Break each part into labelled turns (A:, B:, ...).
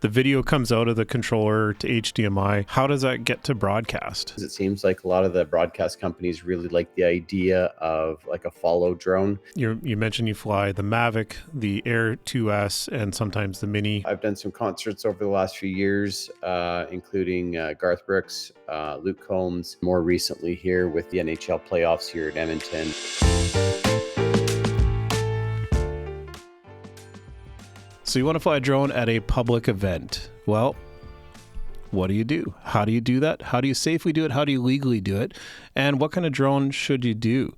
A: The video comes out of the controller to HDMI. How does that get to broadcast?
B: It seems like a lot of the broadcast companies really like the idea of like a follow drone.
A: You mentioned you fly the Mavic, the Air 2S, and sometimes the Mini.
B: I've done some concerts over the last few years, including Garth Brooks, Luke Combs, more recently here with the NHL playoffs here at Edmonton.
A: So you want to fly a drone at a public event. Well, what do you do? How do you do that? How do you safely do it? How do you legally do it? And what kind of drone should you do?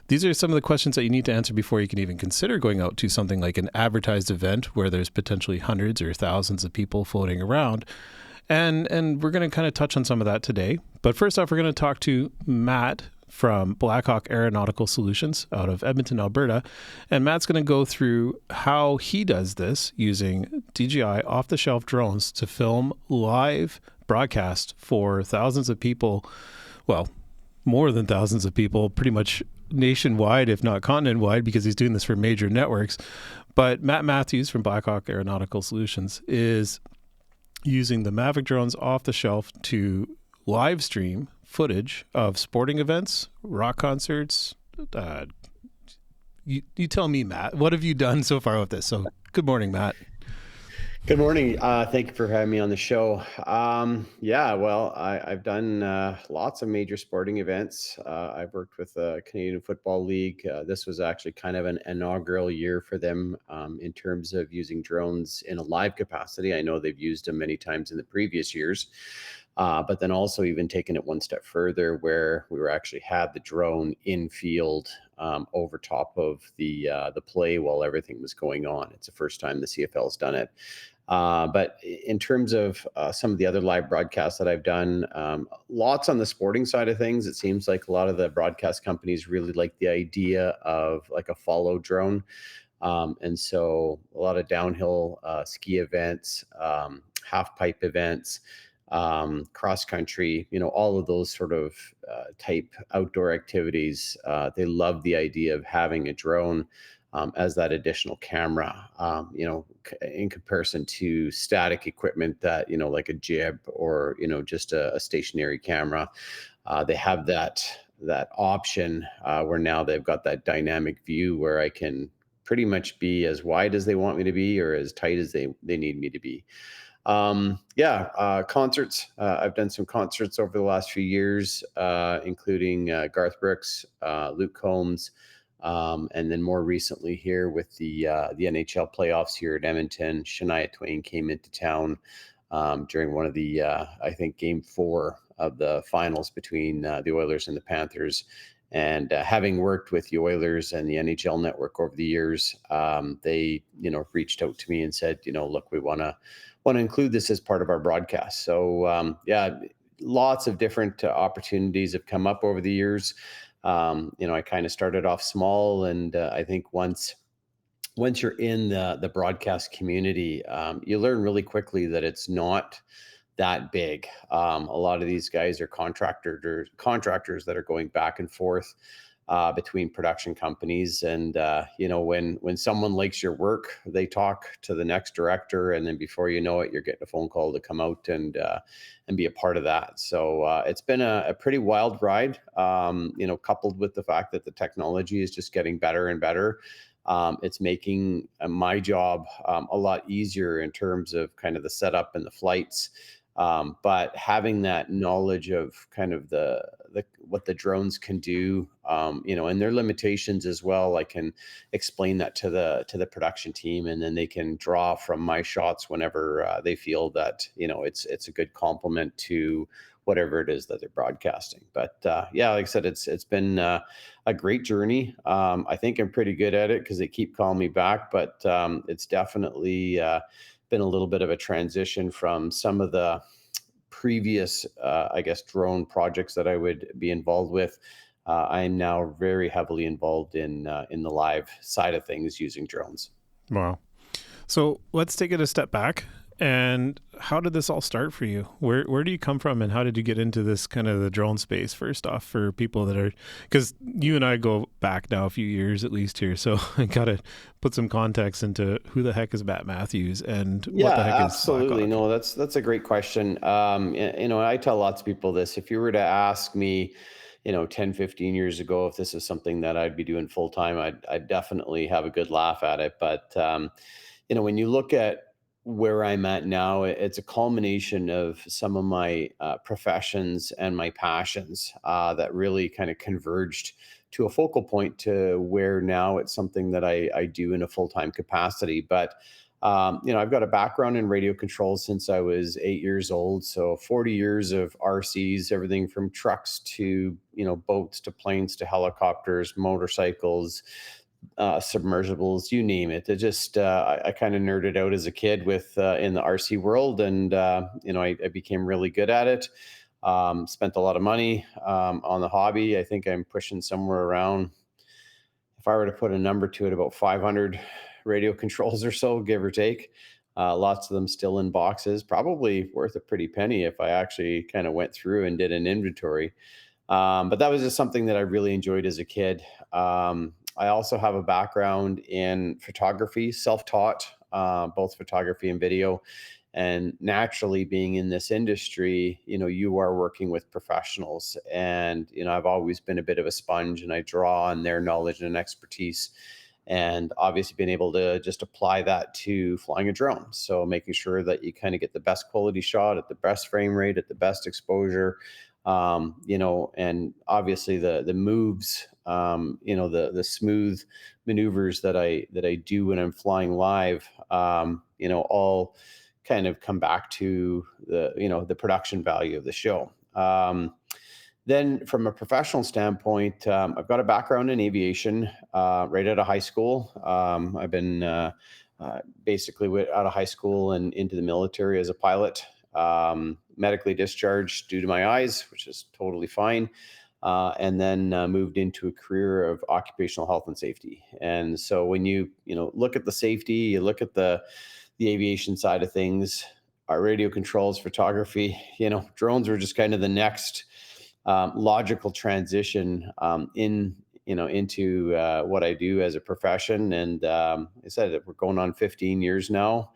A: These are some of the questions that you need to answer before you can even consider going out to something like an advertised event where there's potentially hundreds or thousands of people floating around. And we're going to kind of touch on some of that today. But first off, we're going to talk to Matt from Blackhawk Aeronautical Solutions out of Edmonton, Alberta. And Matt's going to go through how he does this using DJI off-the-shelf drones to film live broadcast for thousands of people, well, more than thousands of people, pretty much nationwide, if not continent-wide, because he's doing this for major networks. But Matt Matthews from Blackhawk Aeronautical Solutions is using the Mavic drones off the shelf to live stream footage of sporting events, rock concerts. You tell me, Matt, what have you done so far with this? So good morning, Matt.
B: Good morning. Thank you for having me on the show. I've done lots of major sporting events. I've worked with the Canadian Football League. This was actually kind of an inaugural year for them in terms of using drones in a live capacity. I know they've used them many times in the previous years. But then also even taking it one step further where we were actually had the drone in field over top of the play while everything was going on. It's the first time the CFL's done it. But in terms of some of the other live broadcasts that I've done, lots on the sporting side of things. It seems like a lot of the broadcast companies really like the idea of like a follow drone. And so a lot of downhill ski events, half pipe events, cross country, all of those sort of type outdoor activities. They love the idea of having a drone as that additional camera, in comparison to static equipment that, like a jib or, just a stationary camera. They have that option where now they've got that dynamic view where I can pretty much be as wide as they want me to be or as tight as they need me to be. Concerts. I've done some concerts over the last few years, including Garth Brooks, Luke Combs, and then more recently here with the NHL playoffs here at Edmonton. Shania Twain came into town during one of the, I think, Game 4 of the finals between the Oilers and the Panthers. And having worked with the Oilers and the NHL network over the years, they, reached out to me and said, look, we want to include this as part of our broadcast. So, lots of different opportunities have come up over the years. I kind of started off small, and I think once you're in the broadcast community, you learn really quickly that it's not that big. A lot of these guys are contractors that are going back and forth between production companies. And, when someone likes your work, they talk to the next director. And then before you know it, you're getting a phone call to come out and be a part of that. So it's been a pretty wild ride, coupled with the fact that the technology is just getting better and better. It's making my job a lot easier in terms of kind of the setup and the flights. But having that knowledge of kind of the what the drones can do, and their limitations as well, I can explain that to the production team, and then they can draw from my shots whenever they feel that it's a good complement to whatever it is that they're broadcasting. But like I said, it's been a great journey. I think I'm pretty good at it because they keep calling me back, but it's definitely been a little bit of a transition from some of the previous, drone projects that I would be involved with. I am now very heavily involved in the live side of things using drones.
A: Wow. So let's take it a step back And how did this all start for you? Where do you come from, and how did you get into this kind of the drone space? First off, for people that are, because you and I go back now a few years at least here, so I gotta put some context into who the heck is Matt Matthews and what the heck
B: Yeah,
A: is
B: absolutely.
A: Blackhawk.
B: No, that's a great question. I tell lots of people this. If you were to ask me, 10, 15 years ago, if this is something that I'd be doing full time, I'd definitely have a good laugh at it. But when you look at where I'm at now, it's a culmination of some of my professions and my passions that really kind of converged to a focal point to where now it's something that I do in a full time capacity. But I've got a background in radio control since I was 8 years old. So 40 years of RCs, everything from trucks to, boats to planes to helicopters, motorcycles, submersibles, you name it. It just, I kind of nerded out as a kid with in the RC world, and I became really good at it. Spent a lot of money on the hobby. I think I'm pushing somewhere around, if I were to put a number to it, about 500 radio controls or so, give or take. Lots of them still in boxes, probably worth a pretty penny if I actually kind of went through and did an inventory. But that was just something that I really enjoyed as a kid. I also have a background in photography, self taught, both photography and video. And naturally, being in this industry, you are working with professionals. And, I've always been a bit of a sponge, and I draw on their knowledge and expertise. And obviously, being able to just apply that to flying a drone. So, making sure that you kind of get the best quality shot at the best frame rate, at the best exposure, and obviously the moves, the smooth maneuvers that I do when I'm flying live, all kind of come back to the production value of the show. Then from a professional standpoint, I've got a background in aviation right out of high school. I've been basically out of high school and into the military as a pilot, medically discharged due to my eyes, which is totally fine. And then moved into a career of occupational health and safety. And so when you look at the safety, you look at the aviation side of things, our radio controls, photography, drones were just kind of the next logical transition into what I do as a profession. And I said that we're going on 15 years now.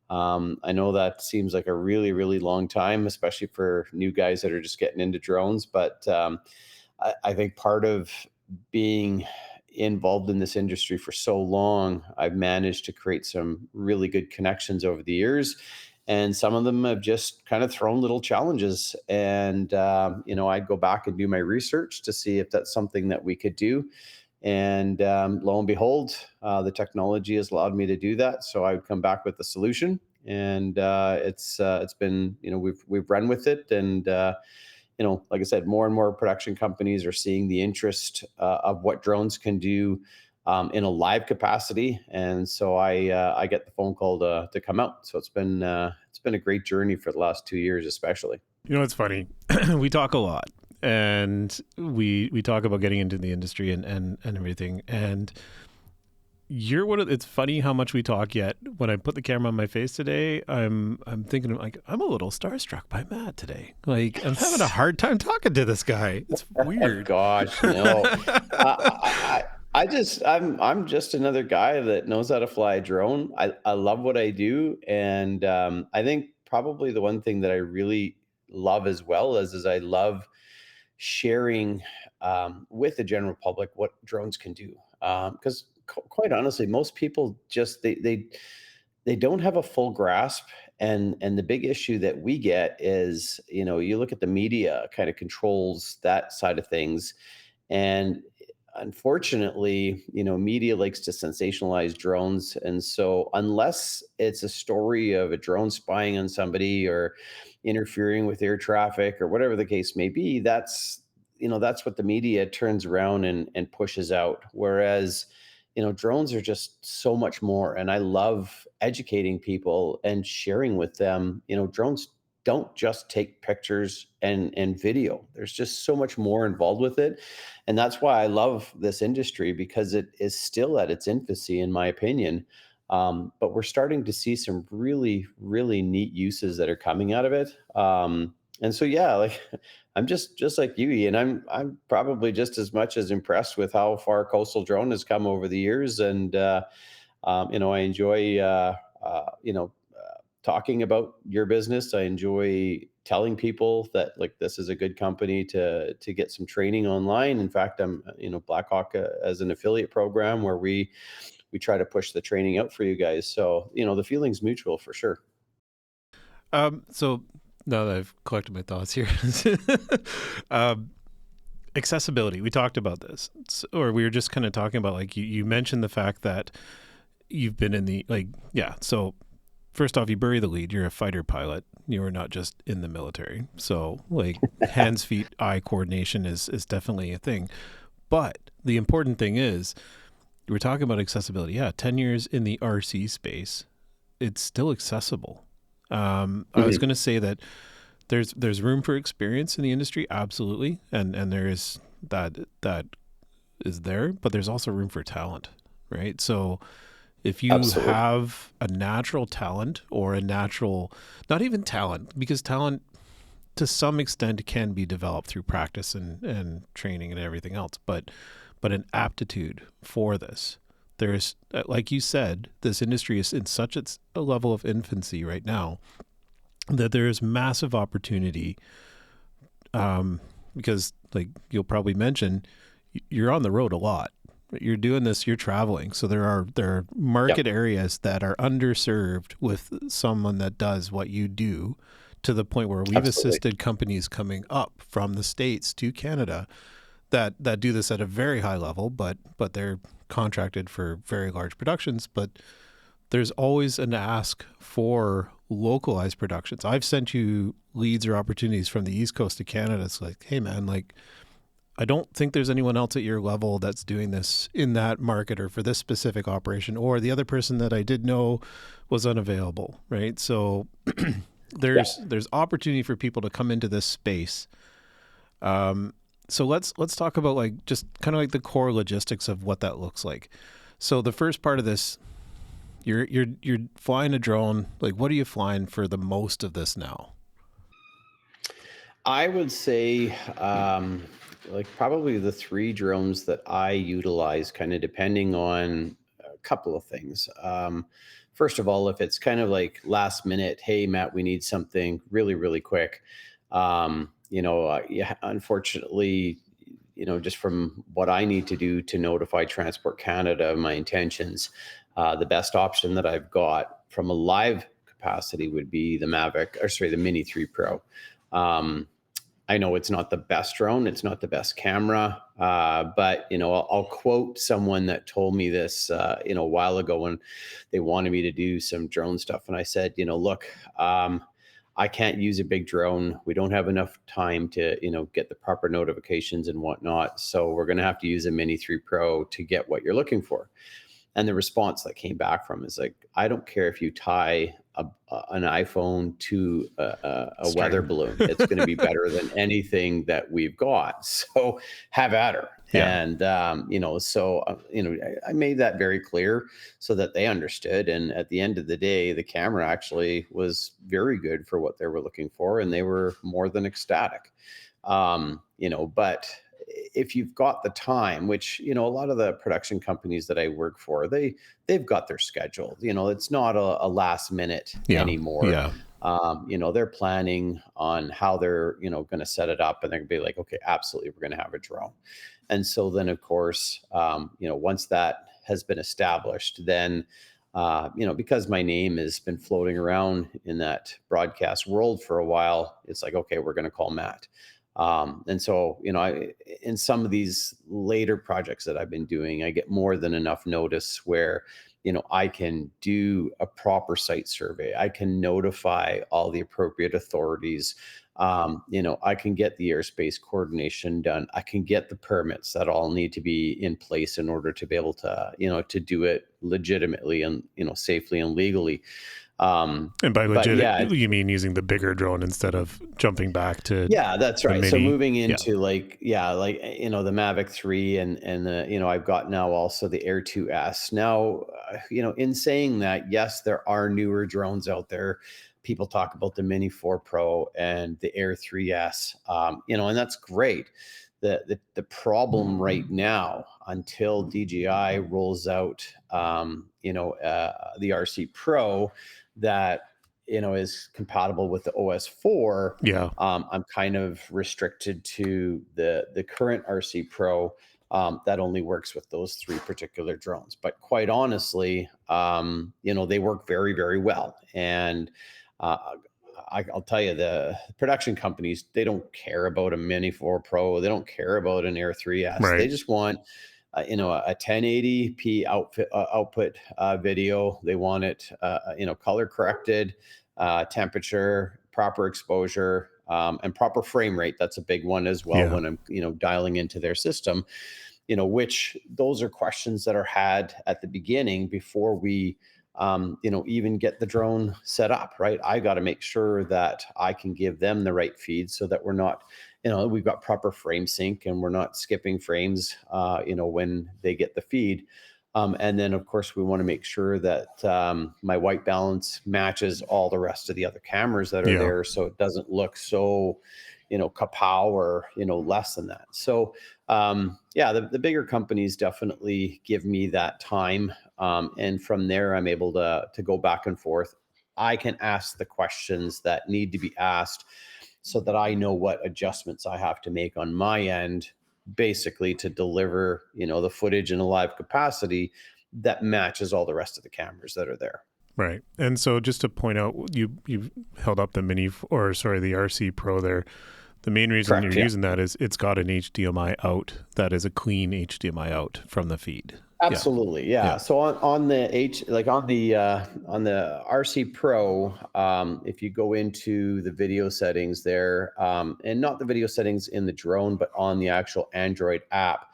B: I know that seems like a really, really long time, especially for new guys that are just getting into drones. But I think part of being involved in this industry for so long, I've managed to create some really good connections over the years. And some of them have just kind of thrown little challenges. And, I'd go back and do my research to see if that's something that we could do. And lo and behold, the technology has allowed me to do that. So I would come back with a solution, and it's been, we've run with it. And like I said, more and more production companies are seeing the interest of what drones can do in a live capacity. And so I get the phone call to come out. So it's been a great journey for the last 2 years, especially.
A: It's funny. We talk a lot, and we talk about getting into the industry and everything. And it's funny how much we talk, yet when I put the camera on my face today, I'm thinking, like, I'm a little starstruck by Matt today. Like, I'm having a hard time talking to this guy. It's weird.
B: Gosh, no. I'm just another guy that knows how to fly a drone. I love what I do. And I think probably the one thing that I really love as well is I love sharing with the general public what drones can do. Because quite honestly, most people just they don't have a full grasp. And the big issue that we get is, you look at the media kind of controls that side of things. And unfortunately, media likes to sensationalize drones. And so unless it's a story of a drone spying on somebody or interfering with air traffic or whatever the case may be, that's what the media turns around and pushes out. Whereas, drones are just so much more. And I love educating people and sharing with them, drones don't just take pictures and video. There's just so much more involved with it. And that's why I love this industry, because it is still at its infancy, in my opinion. But we're starting to see some really, really neat uses that are coming out of it. And so, yeah, like I'm just like you, Ian. I'm probably just as much as impressed with how far Coastal Drone has come over the years, and I enjoy talking about your business. I enjoy telling people that like this is a good company to get some training online. In fact, I'm Blackhawk as an affiliate program where we try to push the training out for you guys. So the feeling's mutual for sure.
A: So now that I've collected my thoughts here, um, accessibility. We talked about this, or we were just kind of talking about like you mentioned the fact that you've been in the So first off, you bury the lead. You're a fighter pilot. You are not just in the military. So like hands, feet, eye coordination is definitely a thing. But the important thing is, we're talking about accessibility. Yeah, 10 years in the RC space, it's still accessible. I was going to say that there's room for experience in the industry, absolutely, and there is that is there, but there's also room for talent, right? So if you
B: Absolutely.
A: have a natural talent or a natural, not even talent, because talent to some extent can be developed through practice and training and everything else, but an aptitude for this. There's, like you said, this industry is in such a level of infancy right now that there is massive opportunity, because like you'll probably mention, you're on the road a lot. You're doing this, you're traveling. So there are market areas that are underserved with someone that does what you do, to the point where we've
B: Absolutely.
A: assisted companies coming up from the States to Canada that do this at a very high level, but they're contracted for very large productions. But there's always an ask for localized productions. I've sent you leads or opportunities from the East Coast to Canada. It's like, hey man, like I don't think there's anyone else at your level that's doing this in that market or for this specific operation, or the other person that I did know was unavailable, right? So there's opportunity for people to come into this space. So let's talk about like just kind of like the core logistics of what that looks like. So the first part of this, you're flying a drone. Like, what are you flying for the most of this now?
B: I would say, like probably the three drones that I utilize, kind of depending on a couple of things. First of all, if it's kind of like last minute, hey Matt, we need something really, really quick. Yeah, unfortunately, just from what I need to do to notify Transport Canada of my intentions, the best option that I've got from a live capacity would be the Mini 3 Pro. I know it's not the best drone, it's not the best camera, but I'll quote someone that told me this, a while ago when they wanted me to do some drone stuff, and I said, look, I can't use a big drone. We don't have enough time to, get the proper notifications and whatnot. So we're going to have to use a Mini 3 Pro to get what you're looking for. And the response that came back from is like, I don't care if you tie an iPhone to a weather balloon. It's going to be better than anything that we've got. So have at her.
A: Yeah.
B: And, I made that very clear so that they understood. And at the end of the day, the camera actually was very good for what they were looking for. And they were more than ecstatic. But if you've got the time, which, a lot of the production companies that I work for, they've got their schedule, it's not a last minute anymore.
A: Yeah.
B: They're planning on how they're, going to set it up, and they're gonna be like, okay, absolutely, we're going to have a drone. And so then of course, once that has been established, then, because my name has been floating around in that broadcast world for a while, it's like, okay, we're going to call Matt. And so, in some of these later projects that I've been doing, I get more than enough notice where, I can do a proper site survey. I can notify all the appropriate authorities. I can get the airspace coordination done. I can get the permits that all need to be in place in order to be able to, to do it legitimately and, safely and legally.
A: And by legit, you mean using the bigger drone instead of jumping back to
B: that's right.
A: Mini.
B: So moving into the Mavic 3 and the, I've got now also the Air 2S. Now in saying that, yes, there are newer drones out there. People talk about the Mini 4 Pro and the Air 3S, and that's great. The problem right now, until DJI rolls out, the RC Pro that is compatible with the OS4.
A: Yeah.
B: I'm kind of restricted to the current RC Pro that only works with those 3 particular drones. But quite honestly, they work very, very well. And uh, I'll tell you, the production companies, they don't care about a Mini 4 Pro. They don't care about an Air 3S. They
A: Right.
B: just want, a 1080p output video. They want it, color corrected, temperature, proper exposure, and proper frame rate. That's a big one as well
A: Yeah.
B: when I'm, dialing into their system. Which those are questions that are had at the beginning before we even get the drone set up, right? I got to make sure that I can give them the right feed so that we're not, we've got proper frame sync and we're not skipping frames, when they get the feed. And then, of course, we want to make sure that my white balance matches all the rest of the other cameras that are there, so it doesn't look so, kapow or less than that. So the bigger companies definitely give me that time, and from there I'm able to go back and forth. I can ask the questions that need to be asked so that I know what adjustments I have to make on my end, basically to deliver the footage in a live capacity that matches all the rest of the cameras that are there.
A: Right. And so just to point out, you held up the the RC Pro there. The main reason you're using that is it's got an HDMI out that is a clean HDMI out from the feed.
B: Absolutely, yeah. So on the on the RC Pro, if you go into the video settings there, and not the video settings in the drone, but on the actual Android app,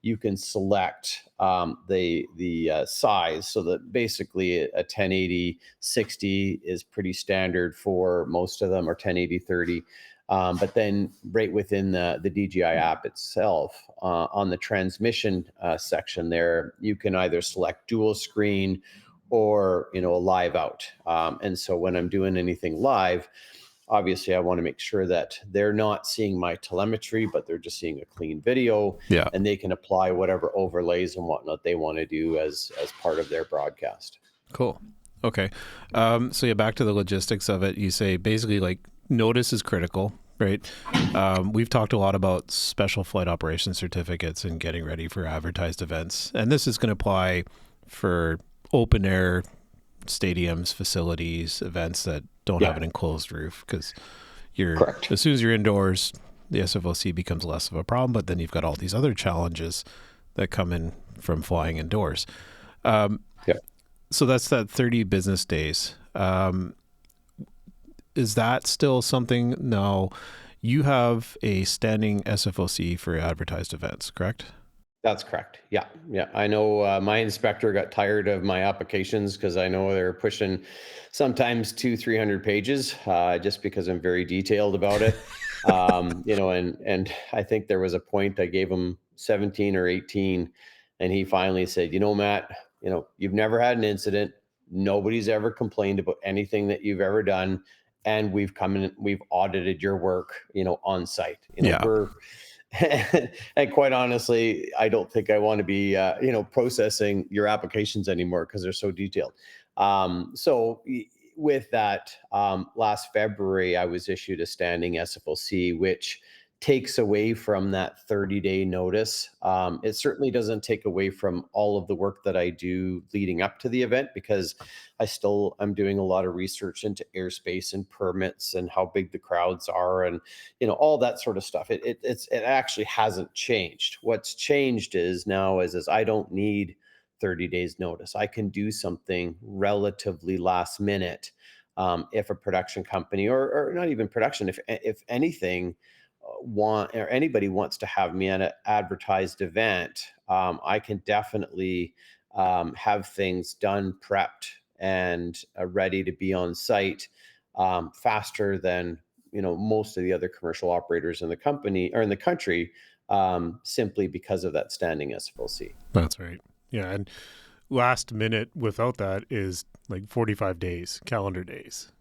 B: you can select the size. So that basically a 1080 60 is pretty standard for most of them, or 1080 30. But then right within the DJI app itself, on the transmission section there, you can either select dual screen or, a live out. And so when I'm doing anything live, obviously I want to make sure that they're not seeing my telemetry, but they're just seeing a clean video, and they can apply whatever overlays and whatnot they want to do as part of their broadcast.
A: Cool. Okay. So back to the logistics of it. You say basically like notice is critical, right? We've talked a lot about special flight operations certificates and getting ready for advertised events. And this is going to apply for open air stadiums, facilities, events that don't have an enclosed roof, because as soon as you're indoors, the SFOC becomes less of a problem, but then you've got all these other challenges that come in from flying indoors. So that's that 30 business days. Is that still something? No, you have a standing SFOC for advertised events, correct?
B: That's correct. Yeah. I know my inspector got tired of my applications because I know they're pushing sometimes 200-300 pages, just because I'm very detailed about it. And I think there was a point I gave him 17 or 18, and he finally said, Matt, you've never had an incident. Nobody's ever complained about anything that you've ever done. And we've come in and we've audited your work, on site. And quite honestly, I don't think I want to be, processing your applications anymore because they're so detailed. So with that, last February, I was issued a standing SFOC, which takes away from that 30-day notice. It certainly doesn't take away from all of the work that I do leading up to the event, because I'm doing a lot of research into airspace and permits and how big the crowds are and, all that sort of stuff. It actually hasn't changed. What's changed is I don't need 30 days notice. I can do something relatively last minute. If a production company or not even production, if anything, anybody wants to have me at an advertised event, I can definitely have things done, prepped, and ready to be on site faster than most of the other commercial operators in the company or in the country, simply because of that standing SFOC.
A: That's right. Yeah, and last minute without that is like 45 days, calendar days.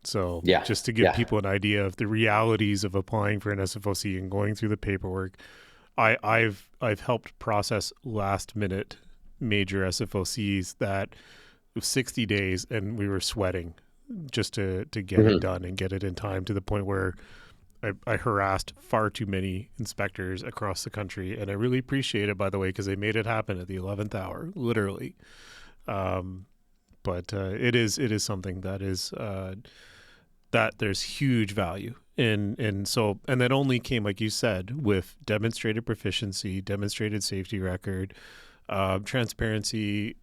A: So
B: Yeah.
A: just to give
B: Yeah.
A: people an idea of the realities of applying for an SFOC and going through the paperwork, I've helped process last minute major SFOCs that was 60 days and we were sweating just to get it done and get it in time, to the point where I harassed far too many inspectors across the country. And I really appreciate it, by the way, because they made it happen at the 11th hour, literally. But it is something that is that there's huge value in. And that only came, like you said, with demonstrated proficiency, demonstrated safety record, transparency,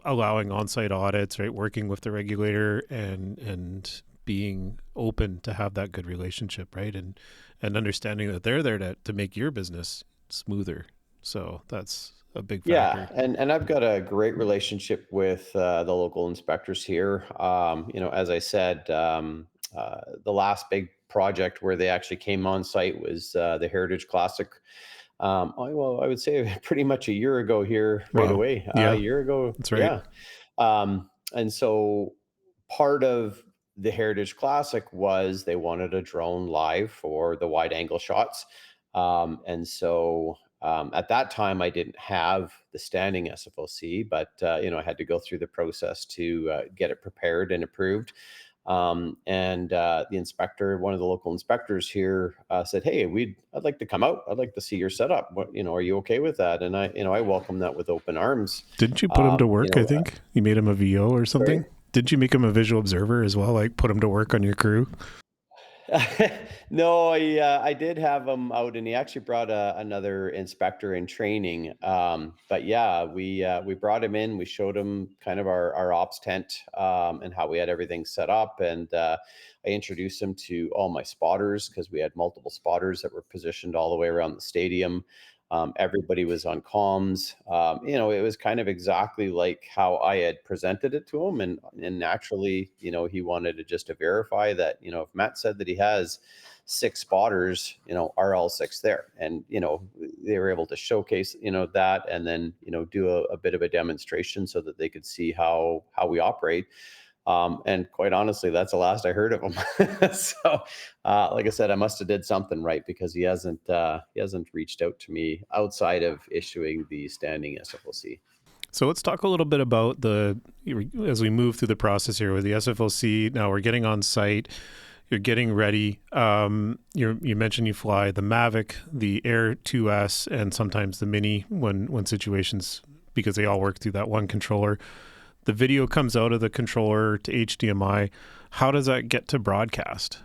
A: allowing on-site audits, right? Working with the regulator and being open to have that good relationship, right? And understanding that they're there to make your business smoother. So that's a big factor.
B: Yeah, and I've got a great relationship with the local inspectors here. As I said, the last big project where they actually came on site was the Heritage Classic. I would say pretty much a year ago here, right
A: Wow.
B: away. A
A: Yeah,
B: year ago,
A: that's right.
B: yeah. And so part of the Heritage Classic was they wanted a drone live for the wide angle shots. At that time, I didn't have the standing SFOC, but I had to go through the process to get it prepared and approved. The inspector, one of the local inspectors here, said, "Hey, I'd like to come out. I'd like to see your setup. Are you okay with that?" And I welcome that with open arms.
A: Didn't you put him to work? I think you made him a VO or something.
B: Sorry?
A: Didn't you make him a visual observer as well? Like put him to work on your crew?
B: No, I did have him out, and he actually brought another inspector in training. But yeah, we brought him in. We showed him kind of our ops tent, and how we had everything set up, and I introduced him to all my spotters, because we had multiple spotters that were positioned all the way around the stadium. Everybody was on comms. It was kind of exactly like how I had presented it to him. And naturally, he wanted to just to verify that, if Matt said that he has 6 spotters, are all 6 there? And, they were able to showcase, that, and then, do a bit of a demonstration so that they could see how we operate. And quite honestly, that's the last I heard of him. Like I said, I must have did something right, because he hasn't reached out to me outside of issuing the standing SFOC.
A: So let's talk a little bit about as we move through the process here with the SFOC. Now we're getting on site. You're getting ready. You mentioned you fly the Mavic, the Air 2S, and sometimes the Mini when situations, because they all work through that one controller. The video comes out of the controller to HDMI. How does that get to broadcast?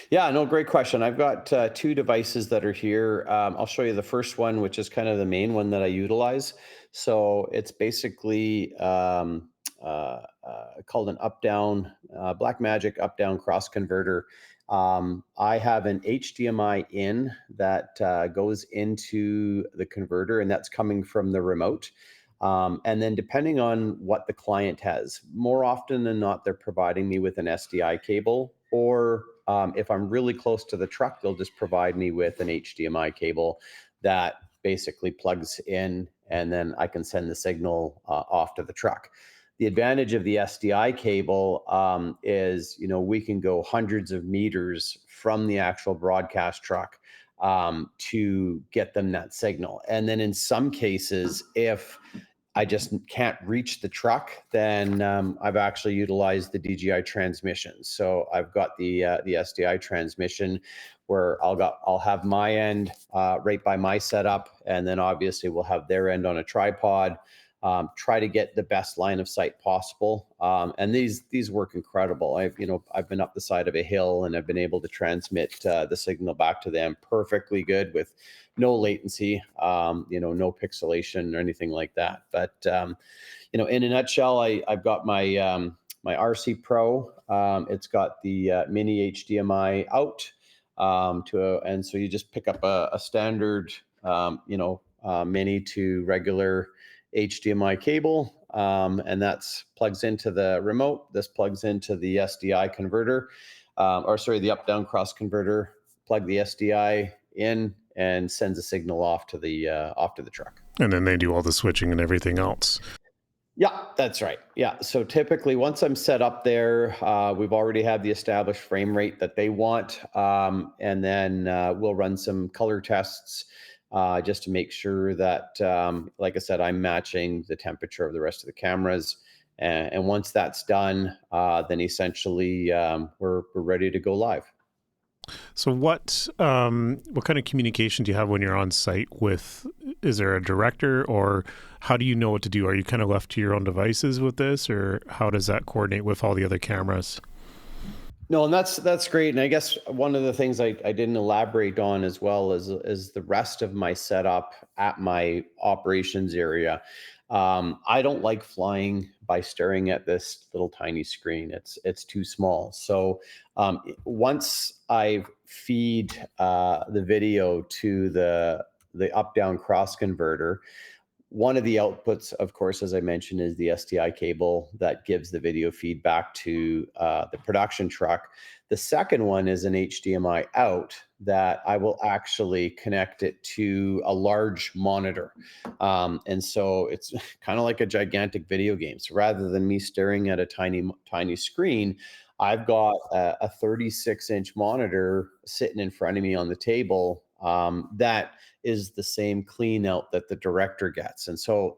B: Yeah, no, great question. I've got 2 devices that are here. I'll show you the first one, which is kind of the main one that I utilize. So it's basically called an up-down, Blackmagic up-down cross converter. I have an HDMI in that goes into the converter, and that's coming from the remote. And then depending on what the client has, more often than not, they're providing me with an SDI cable, or if I'm really close to the truck, they'll just provide me with an HDMI cable that basically plugs in, and then I can send the signal off to the truck. The advantage of the SDI cable is, we can go hundreds of meters from the actual broadcast truck to get them that signal. And then in some cases, if I just can't reach the truck, then I've actually utilized the DJI transmission. So I've got the SDI transmission, where I'll have my end right by my setup, and then obviously we'll have their end on a tripod. Try to get the best line of sight possible, and these work incredible. I've been up the side of a hill, and I've been able to transmit the signal back to them perfectly good, with no latency, no pixelation or anything like that. But in a nutshell, I've got my my RC Pro. It's got the mini HDMI out and so you just pick up a standard mini to regular HDMI cable, and that's plugs into the remote. This plugs into the SDI converter, the up-down cross converter. Plug the SDI in, and sends a signal off to the truck.
A: And then they do all the switching and everything else.
B: Yeah, that's right. Yeah. So typically, once I'm set up there, we've already had the established frame rate that they want. And then we'll run some color tests just to make sure that, like I said, I'm matching the temperature of the rest of the cameras. And once that's done, then essentially we're ready to go live.
A: So what kind of communication do you have when you're on site with, is there a director, or how do you know what to do? Are you kind of left to your own devices with this, or how does that coordinate with all the other cameras?
B: No, and that's great. And I guess one of the things I didn't elaborate on as well is the rest of my setup at my operations area. I don't like flying by staring at this little tiny screen. It's too small. So once I feed the video to the up down cross converter, one of the outputs, of course, as I mentioned, is the SDI cable that gives the video feedback to the production truck. The second one is an HDMI out that I will actually connect it to a large monitor. And so it's kind of like a gigantic video game. So rather than me staring at a tiny screen, I've got a 36-inch monitor sitting in front of me on the table that is the same clean out that the director gets. And so,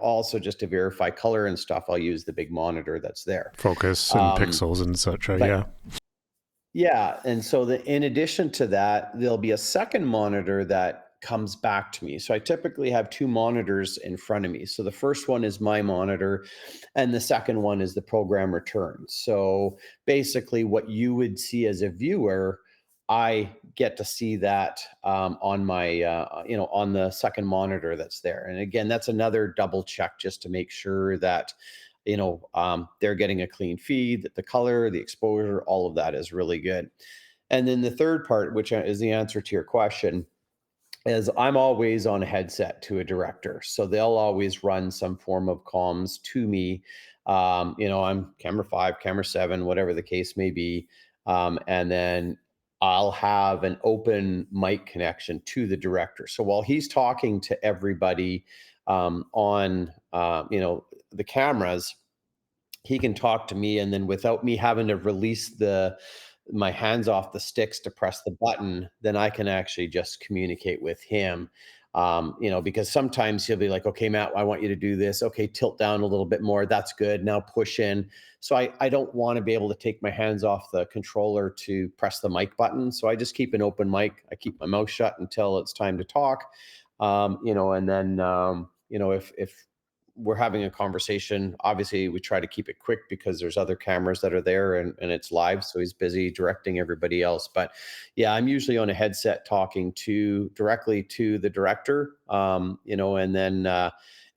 B: also just to verify color and stuff, I'll use the big monitor that's there.
A: Focus and pixels and such, yeah.
B: Yeah. And so in addition to that, there'll be a second monitor that comes back to me. So I typically have two monitors in front of me. So the first one is my monitor, and the second one is the program return. So basically, what you would see as a viewer, I get to see that on my, on the second monitor that's there. And again, that's another double check just to make sure that, they're getting a clean feed, that the color, the exposure, all of that is really good. And then the third part, which is the answer to your question, is I'm always on a headset to a director. So they'll always run some form of comms to me. I'm camera 5, camera 7, whatever the case may be. And then I'll have an open mic connection to the director. So while he's talking to everybody on, the cameras, he can talk to me, and then without me having to release my hands off the sticks to press the button, then I can actually just communicate with him. Because sometimes he'll be like, okay, Matt, I want you to do this. Okay, tilt down a little bit more. That's good. Now push in. So I don't want to be able to take my hands off the controller to press the mic button. So I just keep an open mic. I keep my mouth shut until it's time to talk. And then, if we're having a conversation, obviously we try to keep it quick because there's other cameras that are there, and it's live. So he's busy directing everybody else. But yeah, I'm usually on a headset talking directly to the director, and then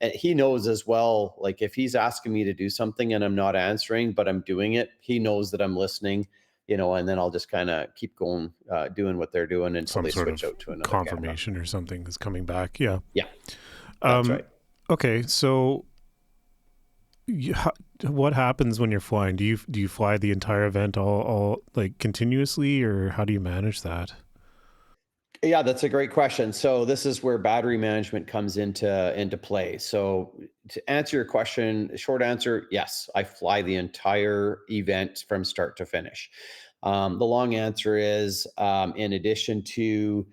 B: and he knows as well, like if he's asking me to do something and I'm not answering, but I'm doing it, he knows that I'm listening, and then I'll just kind of keep going, doing what they're doing until they switch out to another
A: confirmation
B: camera.
A: Or something is coming back. Yeah.
B: Yeah, that's right.
A: Okay, so what happens when you're flying? Do you fly the entire event all like continuously, or how do you manage that?
B: Yeah, that's a great question. So this is where battery management comes into play. So to answer your question, short answer, yes, I fly the entire event from start to finish. The long answer is, in addition to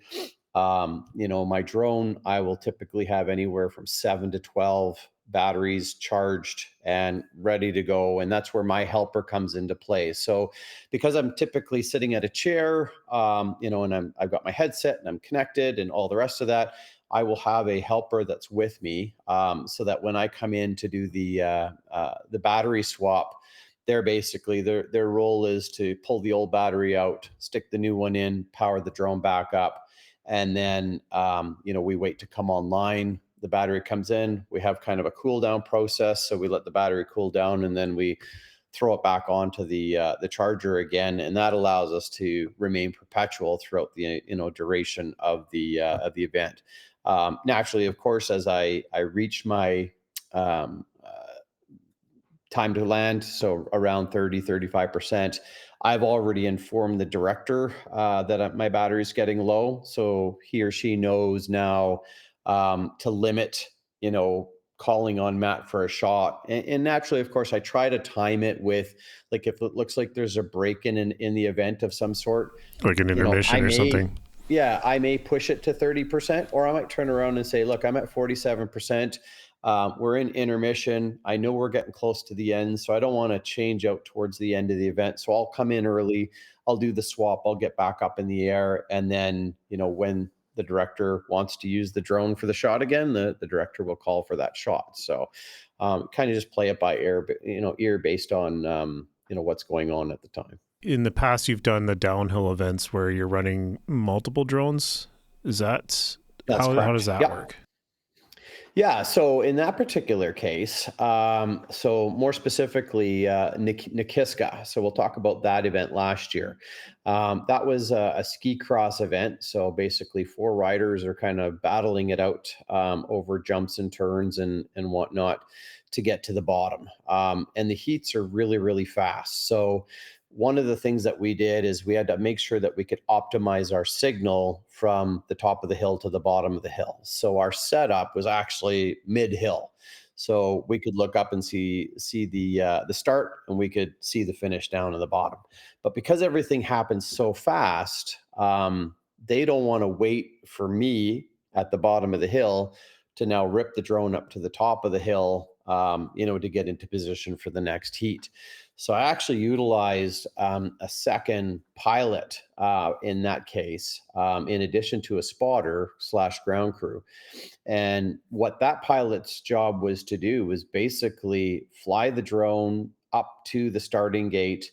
B: my drone, I will typically have anywhere from 7 to 12 batteries charged and ready to go. And that's where my helper comes into play. So because I'm typically sitting at a chair, and I've got my headset and I'm connected and all the rest of that, I will have a helper that's with me, so that when I come in to do the battery swap, their role is to pull the old battery out, stick the new one in, power the drone back up, and then we wait to come online. The battery comes in. We have kind of a cool down process, so we let the battery cool down, and then we throw it back onto the charger again, and that allows us to remain perpetual throughout the duration of the event. Naturally, of course, as I reach my time to land, so around 35%. I've already informed the director that my battery is getting low, so he or she knows now to limit, calling on Matt for a shot. And naturally, of course, I try to time it with, like, if it looks like there's a break in the event of some sort,
A: Like an
B: I
A: intermission or
B: may,
A: something.
B: yeah, I may push it to 30%, or I might turn around and say, look, I'm at 47%. We're in intermission. I know we're getting close to the end, so I don't want to change out towards the end of the event. So I'll come in early. I'll do the swap. I'll get back up in the air. And then, when the director wants to use the drone for the shot again, the director will call for that shot. So kind of just play it by ear, ear based on, what's going on at the time.
A: In the past, you've done the downhill events where you're running multiple drones. Is that
B: That's
A: how
B: correct.
A: does that
B: Yep.
A: work?
B: Yeah, so in that particular case, so more specifically, Nikiska. So we'll talk about that event last year. That was a ski cross event. So basically, four riders are kind of battling it out over jumps and turns and whatnot to get to the bottom. And the heats are really, really fast. So one of the things that we did is we had to make sure that we could optimize our signal from the top of the hill to the bottom of the hill. So our setup was actually mid-hill. So we could look up and see the start, and we could see the finish down at the bottom. But because everything happens so fast, they don't want to wait for me at the bottom of the hill to now rip the drone up to the top of the hill, to get into position for the next heat. So I actually utilized a second pilot in that case, in addition to a spotter / ground crew. And what that pilot's job was to do was basically fly the drone up to the starting gate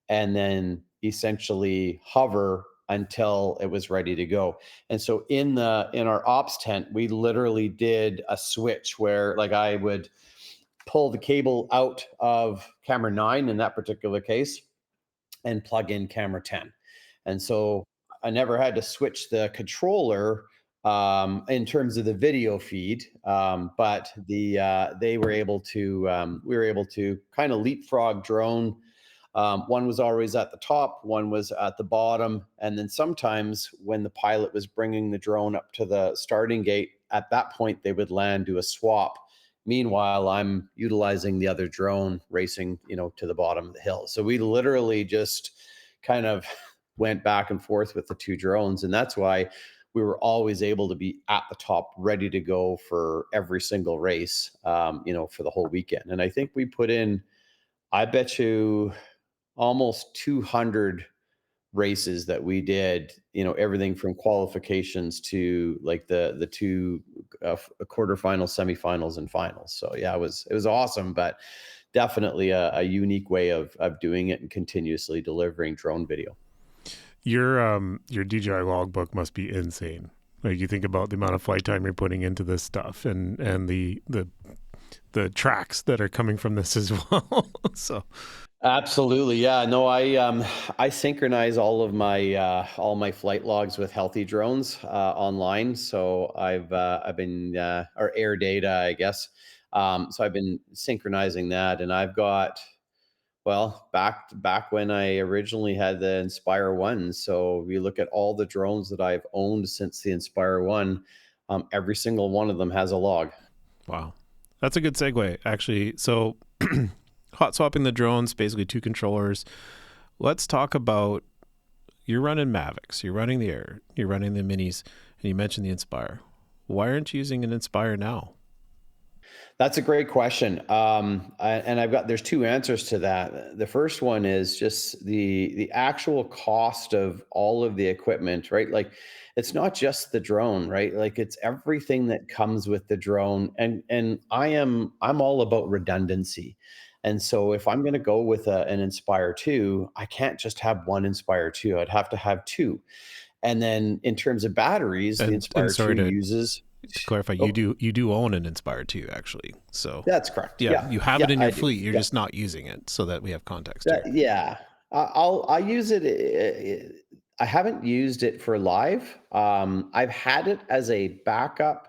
B: and then essentially hover until it was ready to go. And so in our ops tent, we literally did a switch where, like, I would pull the cable out of camera 9 in that particular case and plug in camera 10. And so I never had to switch the controller in terms of the video feed, but they were able to we were able to kind of leapfrog drone. One was always at the top, one was at the bottom, and then sometimes when the pilot was bringing the drone up to the starting gate, at that point they would land, do a swap. Meanwhile, I'm utilizing the other drone racing, to the bottom of the hill. So we literally just kind of went back and forth with the two drones. And that's why we were always able to be at the top, ready to go for every single race, for the whole weekend. And I think we put in, I bet you, almost 200 races that we did, everything from qualifications to like the two quarterfinals, semifinals, and finals. So yeah, it was awesome, but definitely a unique way of doing it and continuously delivering drone video.
A: Your DJI logbook must be insane. Like, you think about the amount of flight time you're putting into this stuff and the tracks that are coming from this as well. So
B: Absolutely. Yeah. No, I synchronize all my flight logs with Healthy Drones online. So I've been or Air Data, I guess. So I've been synchronizing that, and I've got, well, back when I originally had the Inspire 1. So if you look at all the drones that I've owned since the Inspire 1, every single one of them has a log.
A: wow, that's a good segue, actually. So hot swapping the drones, basically two controllers. Let's talk about, you're running Mavics, you're running the Air, you're running the Minis, and you mentioned the Inspire. Why aren't you using an Inspire now?
B: That's a great question. There's two answers to that. The first one is just the actual cost of all of the equipment, right? Like, it's not just the drone, right? Like, it's everything that comes with the drone. And I'm all about redundancy. And so if I'm going to go with an Inspire 2, I can't just have one Inspire 2. I'd have to have two. And then in terms of batteries, the
A: And
B: Inspire
A: sorry
B: 2
A: to
B: uses.
A: clarify,
B: Oh,
A: you do own an Inspire 2, actually. So
B: that's correct.
A: yeah,
B: Yeah.
A: you have it
B: Yeah,
A: in your
B: I do.
A: fleet. You're
B: Yeah.
A: just not using it, so that we have context here.
B: Yeah. I use it. I haven't used it for live. I've had it as a backup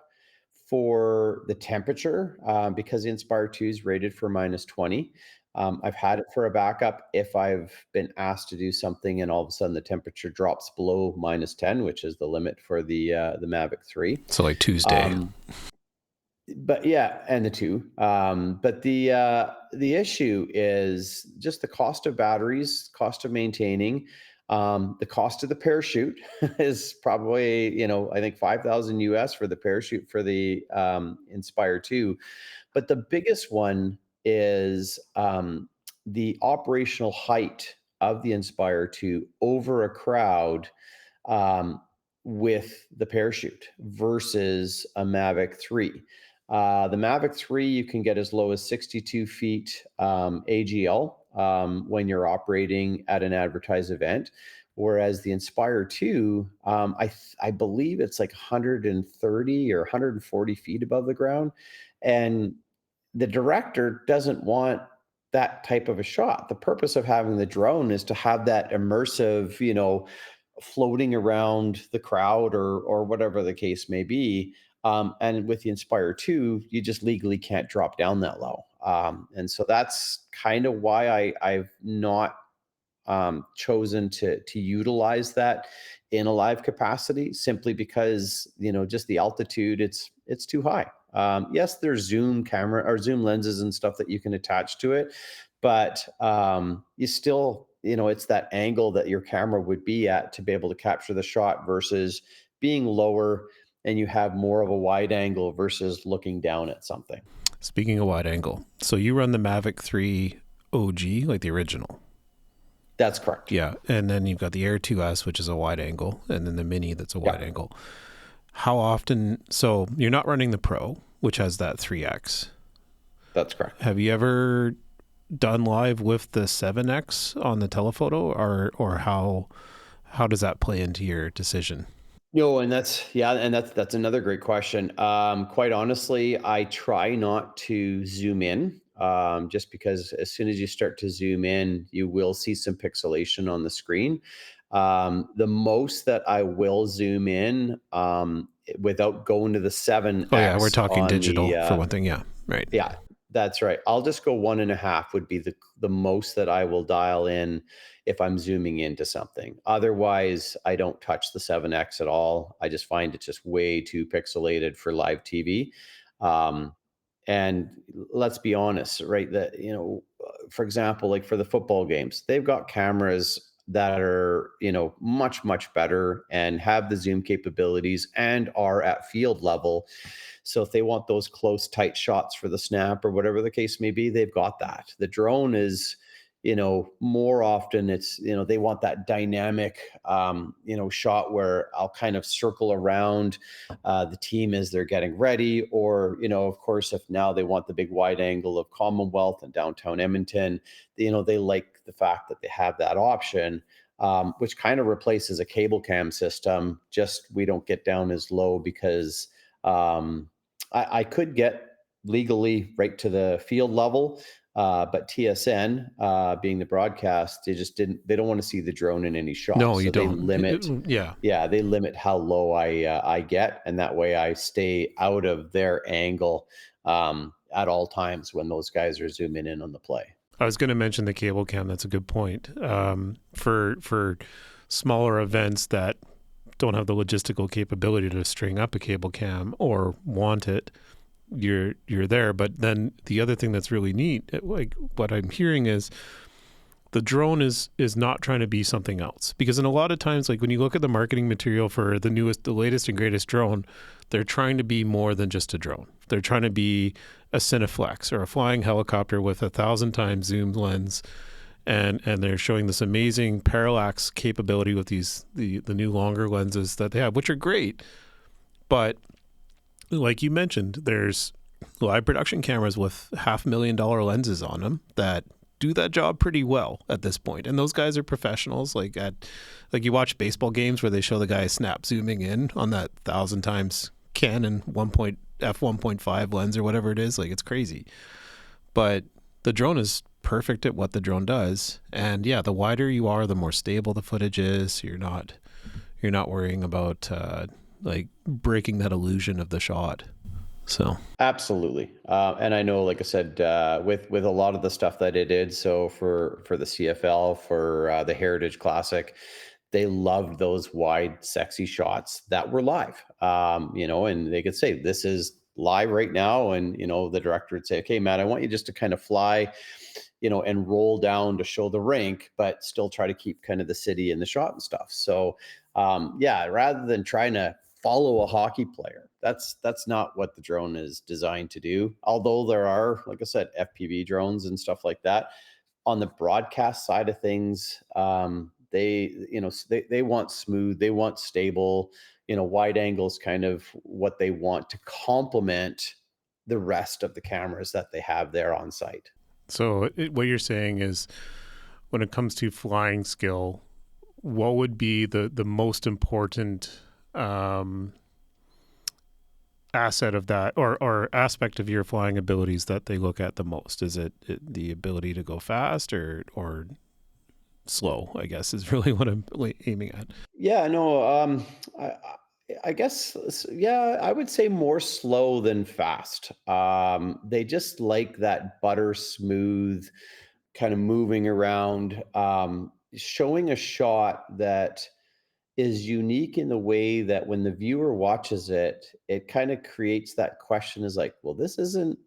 B: for the temperature because the Inspire 2 is rated for -20. I've had it for a backup if I've been asked to do something and all of a sudden the temperature drops below -10, which is the limit for the Mavic 3.
A: So like Tuesday.
B: Um, but yeah, and the two. But the issue is just the cost of batteries, cost of maintaining, the cost of the parachute is probably, I think 5,000 US for the parachute for the Inspire 2. But the biggest one is the operational height of the Inspire 2 over a crowd, um, with the parachute versus a Mavic 3. The Mavic 3, you can get as low as 62 feet AGL when you're operating at an advertised event. Whereas the Inspire 2, I believe it's like 130 or 140 feet above the ground. And the director doesn't want that type of a shot. The purpose of having the drone is to have that immersive, floating around the crowd or whatever the case may be. And with the Inspire 2, you just legally can't drop down that low. And so that's kind of why I've not chosen to utilize that in a live capacity, simply because just the altitude, it's too high. Yes, there's zoom camera or zoom lenses and stuff that you can attach to it, but you still, it's that angle that your camera would be at to be able to capture the shot versus being lower, and you have more of a wide angle versus looking down at something.
A: Speaking of wide angle, so you run the Mavic 3 OG, like the original.
B: That's correct.
A: Yeah. And then you've got the Air 2S, which is a wide angle, and then the Mini that's a wide angle. How often? So you're not running the Pro, which has that 3X.
B: That's correct.
A: Have you ever done live with the 7X on the telephoto, or how does that play into your decision?
B: No, and that's another great question. Quite honestly, I try not to zoom in, just because as soon as you start to zoom in, you will see some pixelation on the screen. The most that I will zoom in, without going to the 7X.
A: Oh yeah, we're talking digital for one
B: one
A: thing. Yeah, right.
B: Yeah, that's right. I'll just go 1.5 would be the most that I will dial in if I'm zooming into something. Otherwise, I don't touch the 7X at all. I just find it just way too pixelated for live TV. Um, and let's be honest, right? That, for example, like for the football games, they've got cameras that are, much, much better and have the zoom capabilities and are at field level. So if they want those close, tight shots for the snap or whatever the case may be, they've got that. The drone is, more often it's, they want that dynamic, shot where I'll kind of circle around the team as they're getting ready. Or, of course, if now they want the big wide angle of Commonwealth and downtown Edmonton, they like the fact that they have that option. Which kind of replaces a cable cam system. Just we don't get down as low because I could get legally right to the field level, but TSN, being the broadcast, they don't want to see the drone in any shot.
A: No, you
B: so
A: don't.
B: They limit, they limit how low I get, and that way I stay out of their angle at all times when those guys are zooming in on the play.
A: I was going to mention the cable cam. That's a good point. For smaller events that don't have the logistical capability to string up a cable cam or want it, you're there. But then the other thing that's really neat, like what I'm hearing, is the drone is not trying to be something else. Because in a lot of times, like when you look at the marketing material for the latest and greatest drone, they're trying to be more than just a drone. They're trying to be a Cineflex or a flying helicopter with 1,000 times zoom lens. And they're showing this amazing parallax capability with the new longer lenses that they have, which are great. But like you mentioned, there's live production cameras with $500,000 lenses on them that do that job pretty well at this point. And those guys are professionals. Like you watch baseball games where they show the guy snap zooming in on that 1,000 times Canon f1.5 lens or whatever it is. Like, it's crazy. But the drone is perfect at what the drone does. And yeah, the wider you are, the more stable the footage is. You're not worrying about like breaking that illusion of the shot. So,
B: Absolutely. And I know, like I said, with a lot of the stuff that it did, so for the CFL, for the Heritage Classic, they loved those wide, sexy shots that were live. And they could say, "This is live right now," and the director would say, "Okay, Matt, I want you just to kind of fly, and roll down to show the rink, but still try to keep kind of the city in the shot and stuff." So, yeah, rather than trying to follow a hockey player, that's not what the drone is designed to do. Although there are, like I said, FPV drones and stuff like that. On the broadcast side of things, they want smooth, they want stable, wide angles, kind of what they want to complement the rest of the cameras that they have there on site.
A: what you're saying is, when it comes to flying skill, what would be the most important asset of that, or aspect of your flying abilities that they look at the most? Is it the ability to go fast, or slow, I guess, is really what I'm aiming at.
B: Yeah, no, I guess, yeah, I would say more slow than fast. They just like that butter smooth kind of moving around, showing a shot that is unique in the way that when the viewer watches it, it kind of creates that question, is like, well, this isn't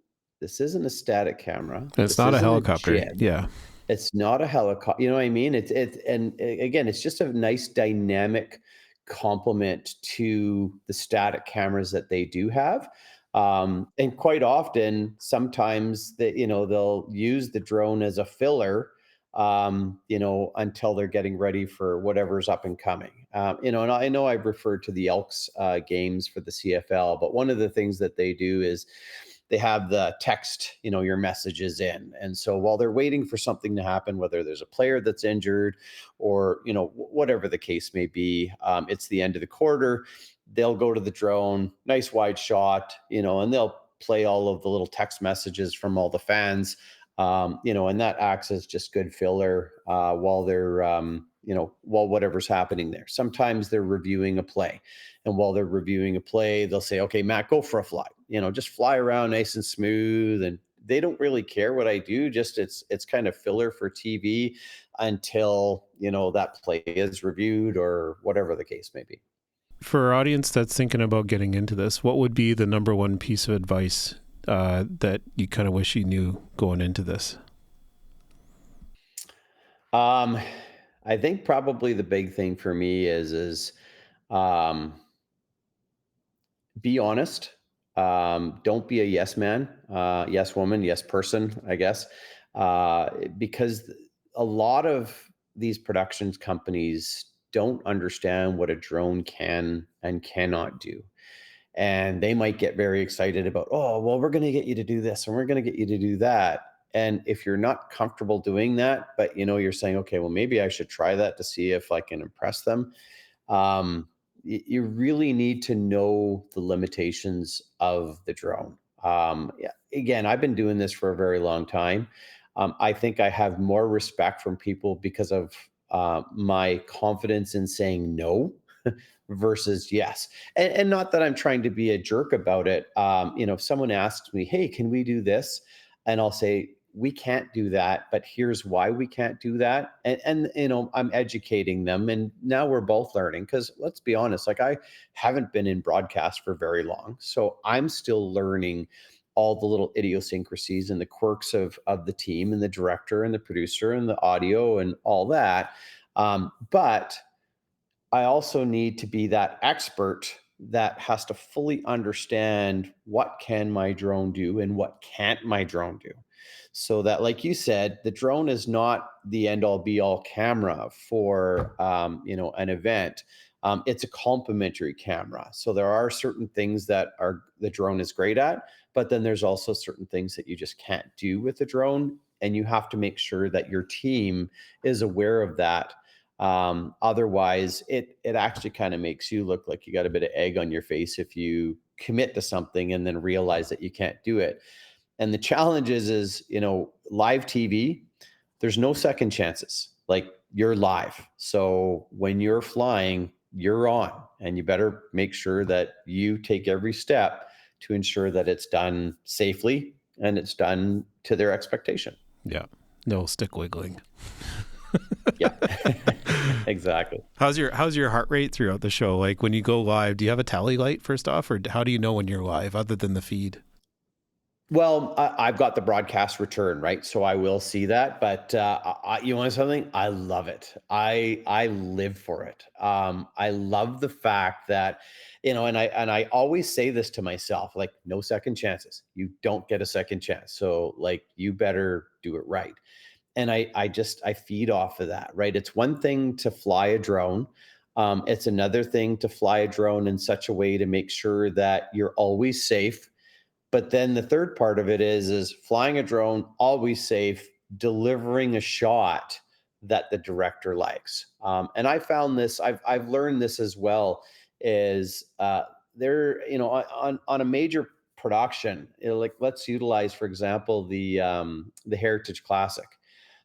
B: a static camera.
A: And it's
B: This
A: not a
B: isn't a
A: helicopter.
B: jib.
A: Yeah.
B: It's not a helicopter, you know what I mean? Again, it's just a nice dynamic complement to the static cameras that they do have. And quite often, sometimes they'll use the drone as a filler, until they're getting ready for whatever's up and coming. And I know I've referred to the Elks games for the CFL, but one of the things that they do is they have the text, your messages in. And so while they're waiting for something to happen, whether there's a player that's injured or, whatever the case may be, it's the end of the quarter, they'll go to the drone, nice wide shot, and they'll play all of the little text messages from all the fans, and that acts as just good filler while they're, while whatever's happening there. Sometimes they're reviewing a play. And while they're reviewing a play, they'll say, "Okay, Matt, go for a fly. Just fly around nice and smooth." And they don't really care what I do. Just it's kind of filler for TV until that play is reviewed or whatever the case may be.
A: For our audience that's thinking about getting into this, what would be the number one piece of advice that you kind of wish you knew going into this?
B: Um, I think probably the big thing for me is um, be honest. Don't be a yes man, yes woman, yes person, I guess, because a lot of these productions companies don't understand what a drone can and cannot do. And they might get very excited about, "Oh, well, we're going to get you to do this and we're going to get you to do that." And if you're not comfortable doing that, but you're saying, "Okay, well, maybe I should try that to see if I can impress them." um, you really need to know the limitations of the drone. Yeah, again, I've been doing this for a very long time. I think I have more respect from people because of my confidence in saying no versus yes. And not that I'm trying to be a jerk about it. If someone asks me, "Hey, can we do this?" And I'll say, "We can't do that, but here's why we can't do that." And I'm educating them. And now we're both learning, because let's be honest, like, I haven't been in broadcast for very long. So I'm still learning all the little idiosyncrasies and the quirks of the team and the director and the producer and the audio and all that. But I also need to be that expert that has to fully understand what can my drone do and what can't my drone do. So that, like you said, the drone is not the end all be all camera for an event. It's a complementary camera. So there are certain things that are the drone is great at, but then there's also certain things that you just can't do with the drone, and you have to make sure that your team is aware of that. Otherwise, it actually kind of makes you look like you got a bit of egg on your face if you commit to something and then realize that you can't do it. And the challenge is, live TV, there's no second chances. Like, you're live. So when you're flying, you're on, and you better make sure that you take every step to ensure that it's done safely and it's done to their expectation.
A: Yeah. No stick wiggling.
B: Yeah, exactly.
A: How's your heart rate throughout the show? Like when you go live, do you have a tally light first off, or how do you know when you're live other than the feed?
B: Well, I've got the broadcast return, right? So I will see that. But you want something? I love it. I live for it. I love the fact that, and I always say this to myself, like, no second chances. You don't get a second chance. So like, you better do it right. And I feed off of that, right? It's one thing to fly a drone. It's another thing to fly a drone in such a way to make sure that you're always safe, but then the third part of it is flying a drone, always safe, delivering a shot that the director likes. And I found this, I've learned this as well, is there, on a major production, like let's utilize, for example, the Heritage Classic.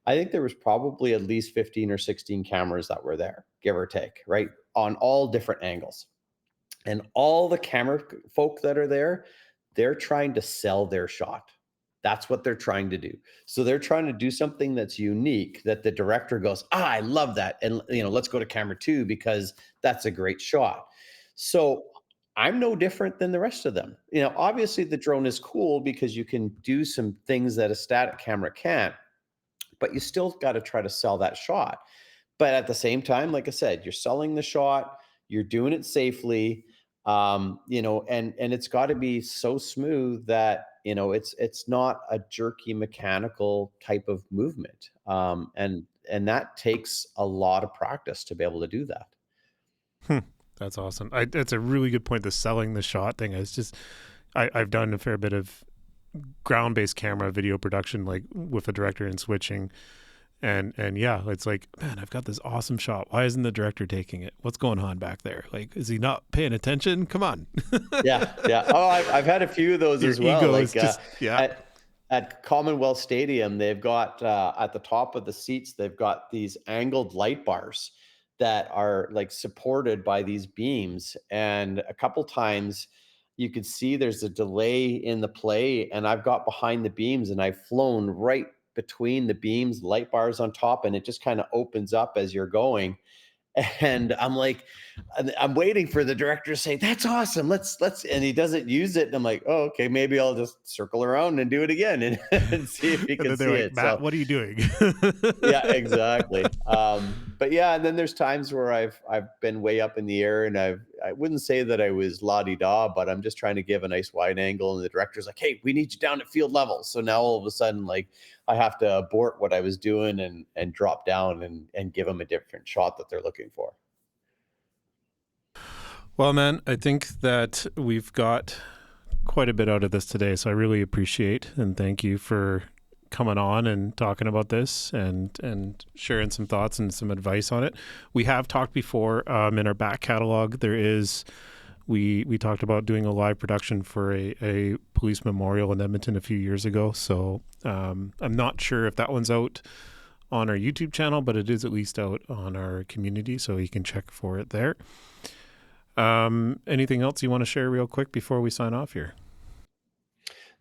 B: I think there was probably at least 15 or 16 cameras that were there, give or take, right? On all different angles. And all the camera folk that are there, they're trying to sell their shot. That's what they're trying to do. So they're trying to do something that's unique that the director goes, I love that. And, let's go to camera 2 because that's a great shot. So I'm no different than the rest of them. Obviously the drone is cool because you can do some things that a static camera can't, but you still got to try to sell that shot. But at the same time, like I said, you're selling the shot, you're doing it safely, and it's got to be so smooth that it's not a jerky mechanical type of movement, and that takes a lot of practice to be able to do that.
A: That's awesome. That's a really good point. The selling the shot thing is just, I've done a fair bit of ground-based camera video production, like with a director and switching. And yeah, it's like, man, I've got this awesome shot. Why isn't the director taking it? What's going on back there? Like, is he not paying attention? Come on.
B: Yeah. Oh, I've had a few of those
A: Your
B: as well.
A: ego
B: Like
A: is just, yeah.
B: at Commonwealth Stadium, they've got at the top of the seats, they've got these angled light bars that are like supported by these beams. And a couple times you could see there's a delay in the play, and I've got behind the beams and I've flown right between the beams, light bars on top, and it just kind of opens up as you're going. And I'm like, I'm waiting for the director to say, that's awesome. And he doesn't use it. And I'm like, oh, okay, maybe I'll just circle around and do it again and see if he
A: And
B: can
A: then
B: see
A: they're like,
B: it.
A: Matt,
B: So
A: what are you doing?
B: yeah, exactly. But yeah, and then there's times where I've been way up in the air, and I wouldn't say that I was la-di-da, but I'm just trying to give a nice wide angle, and the director's like, hey, we need you down at field level. So now all of a sudden, like, I have to abort what I was doing and drop down and give them a different shot that they're looking for.
A: Well, man, I think that we've got quite a bit out of this today, so I really appreciate and thank you for coming on and talking about this and sharing some thoughts and some advice on it. We have talked before in our back catalog. There is, we talked about doing a live production for a police memorial in Edmonton a few years ago. So I'm not sure if that one's out on our YouTube channel, but it is at least out on our community, so you can check for it there. Anything else you want to share real quick before we sign off here?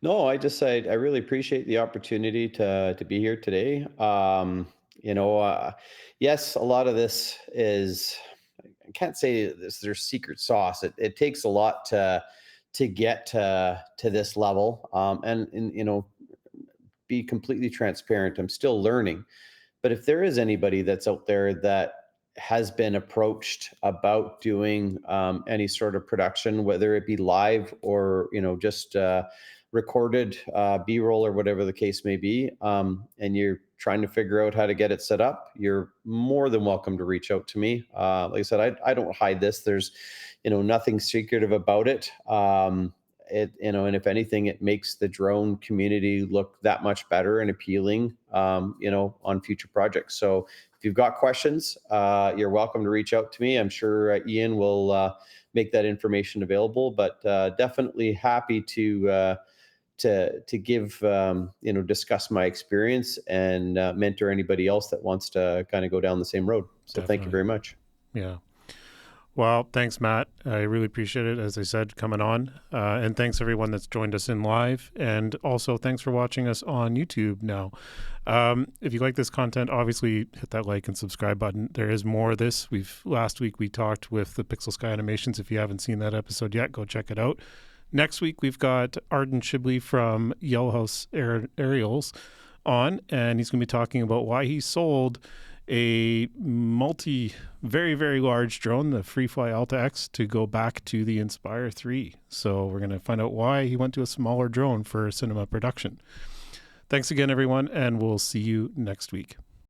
B: No, I really appreciate the opportunity to be here today. You know, uh, yes, a lot of this is, I can't say there's secret sauce. It takes a lot to get to this level. And be completely transparent. I'm still learning. But if there is anybody that's out there that has been approached about doing any sort of production, whether it be live or just recorded B-roll or whatever the case may be, and you're trying to figure out how to get it set up, you're more than welcome to reach out to me. Like I said, I don't hide this. There's nothing secretive about it. And if anything, it makes the drone community look that much better and appealing, on future projects. So if you've got questions, you're welcome to reach out to me. I'm sure Ian will make that information available, but definitely happy to give, discuss my experience and mentor anybody else that wants to kind of go down the same road. So thank you
A: Definitely.
B: very much.
A: Yeah. Well, thanks, Matt. I really appreciate it, as I said, coming on. And thanks, everyone that's joined us in live. And also, thanks for watching us on YouTube now. If you like this content, obviously hit that like and subscribe button. There is more of this. Last week, we talked with the Pixel Sky Animations. If you haven't seen that episode yet, go check it out. Next week, we've got Arden Shibley from Yellow House Aerials on, and he's going to be talking about why he sold a very, very large drone, the FreeFly Alta X, to go back to the Inspire 3. So we're going to find out why he went to a smaller drone for cinema production. Thanks again, everyone, and we'll see you next week.